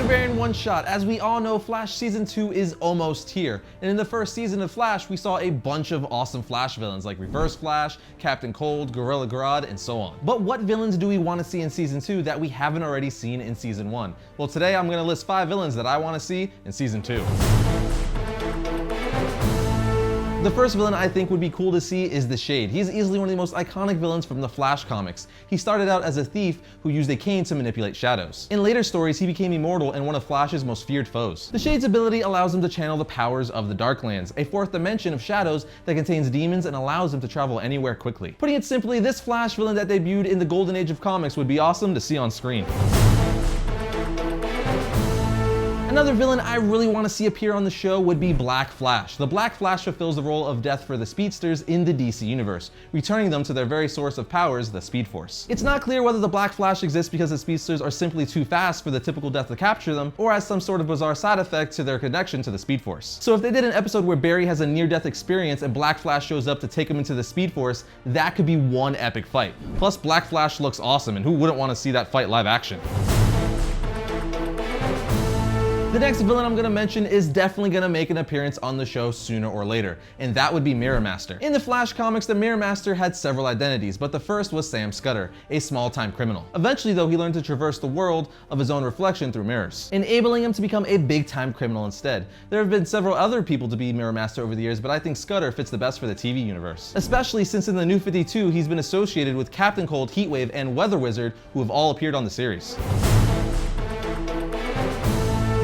Barry in one shot. As we all know, Flash Season 2 is almost here. And in the first season of Flash, we saw a bunch of awesome Flash villains like Reverse Flash, Captain Cold, Gorilla Grodd, and so on. But what villains do we want to see in Season 2 that we haven't already seen in Season 1? Well, today I'm going to list 5 villains that I want to see in Season 2. The first villain I think would be cool to see is the Shade. He's easily one of the most iconic villains from the Flash comics. He started out as a thief who used a cane to manipulate shadows. In later stories, he became immortal and one of Flash's most feared foes. The Shade's ability allows him to channel the powers of the Darklands, a fourth dimension of shadows that contains demons and allows him to travel anywhere quickly. Putting it simply, this Flash villain that debuted in the golden age of comics would be awesome to see on screen. Another villain I really want to see appear on the show would be Black Flash. The Black Flash fulfills the role of death for the Speedsters in the DC universe, returning them to their very source of powers, the Speed Force. It's not clear whether the Black Flash exists because the Speedsters are simply too fast for the typical death to capture them, or as some sort of bizarre side effect to their connection to the Speed Force. So if they did an episode where Barry has a near-death experience and Black Flash shows up to take him into the Speed Force, that could be one epic fight. Plus, Black Flash looks awesome, and who wouldn't want to see that fight live action? The next villain I'm going to mention is definitely going to make an appearance on the show sooner or later, and that would be Mirror Master. In the Flash comics, the Mirror Master had several identities, but the first was Sam Scudder, a small-time criminal. Eventually, though, he learned to traverse the world of his own reflection through mirrors, enabling him to become a big-time criminal instead. There have been several other people to be Mirror Master over the years, but I think Scudder fits the best for the TV universe, especially since in the New 52, he's been associated with Captain Cold, Heatwave, and Weather Wizard, who have all appeared on the series.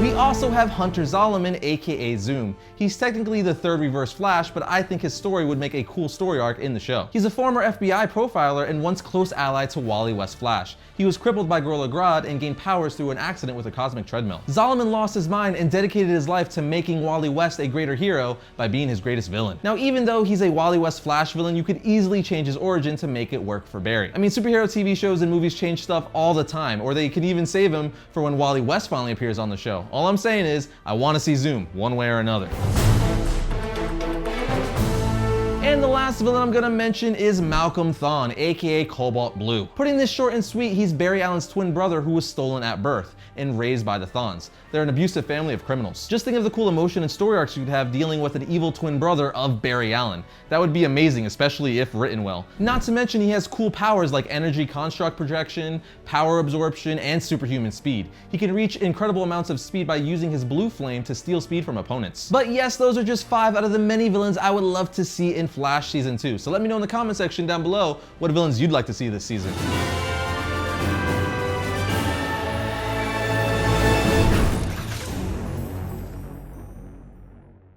We also have Hunter Zolomon, aka Zoom. He's technically the third Reverse Flash, but I think his story would make a cool story arc in the show. He's a former FBI profiler and once close ally to Wally West Flash. He was crippled by Gorilla Grodd and gained powers through an accident with a cosmic treadmill. Zolomon lost his mind and dedicated his life to making Wally West a greater hero by being his greatest villain. Now, even though he's a Wally West Flash villain, you could easily change his origin to make it work for Barry. I mean, superhero TV shows and movies change stuff all the time, or they can even save him for when Wally West finally appears on the show. All I'm saying is, I want to see Zoom, one way or another. And the last villain I'm gonna mention is Malcolm Thawne, aka CobaltBlue. Putting this short and sweet, he's Barry Allen's twin brother who was stolen at birth and raised by the Thawnes. They're an abusive family of criminals. Just think of the cool emotion and story arcs you'd have dealing with an evil twin brother of Barry Allen. That would be amazing, especially if written well. Not to mention he has cool powers like energy construct projection, power absorption, and superhuman speed. He can reach incredible amounts of speed by using his blue flame to steal speed from opponents. But yes, those are just 5 out of the many villains I would love to see in Flash Season 2. So let me know in the comment section down below what villains you'd like to see this season.